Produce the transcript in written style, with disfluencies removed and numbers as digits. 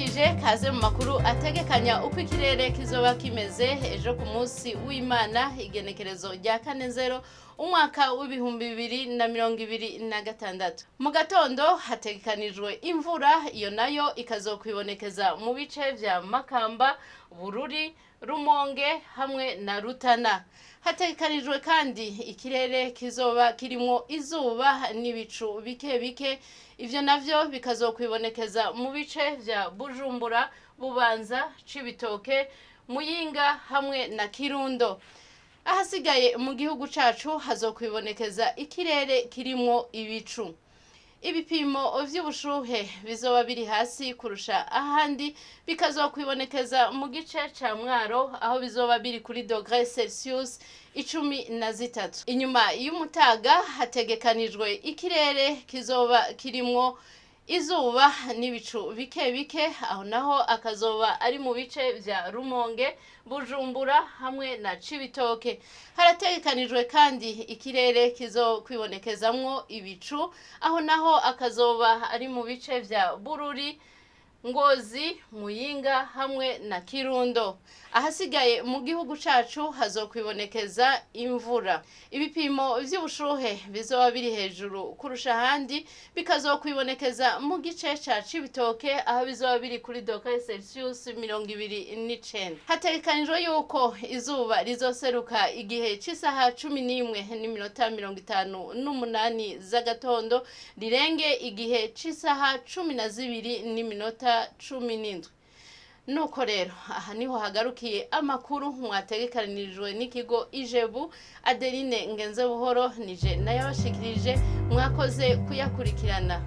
ndabaramukije kaze mu makuru ategekanya uko ikirere kizoba kimeze ejo ku munsi w'Imana Igenekerezo rya 4 umwaka w'ibihumbi 2026. Mu gatondo hategekanijwe imvura, iyo nayo ikazokwibonekeza mu bice vya Makamba, Bururi, Rumonge hamwe na Rutana. Hategekanijwe kandi ikirere kizoba kirimo izuba n'ibicu bike bike, ivyo navyo bikazokwibonekeza mu bice vya Bujumbura, Bubanza, Cibitoke, Muyinga hamwe na Kirundo. Ahasigaye mu gihugu cacu hazokwibonekeza ikirere kirimo ibicu. Ibipimo vy'ubushuhe bizoba biri hasi kurusha ahandi, bikazokwibonekeza mu gice ca Mwaro aho bizoba biri kuri °C 13. Inyuma y'umutaga hategekanijwe ikirere kizoba kirimwo izuba n'ibicu bike bike, aho naho akazoba ari mu bice vya Rumonge, Bujumbura hamwe na Cibitoke. Harategekanijwe kandi ikirere kizokwibonekezamwo ibicu, aho naho akazoba ari mu bice vya Bururi, Ngozi, Muyinga hamwe na Kirundo. Ahasigaye mu gihugu cacu hazokwibonekeza imvura. Ibipimo vy'ubushuhe bizoba biri hejuru kurusha ahandi, bikazokwibonekeza mu gice ca Cibitoke aho bizoba biri kuri °C 29. Hategekanijwe yuko izuba rizoseruka igihe c'isaha 11:58 z'agatondo rirenge igihe c'isaha 12:17. Nuko rero aha niho hagarukiye amakuru mwategekanirijwe n'ikigo Ijebu. Adeline Ngenze buhoro nije nayabashikirije, mwakoze kuyakurikirana.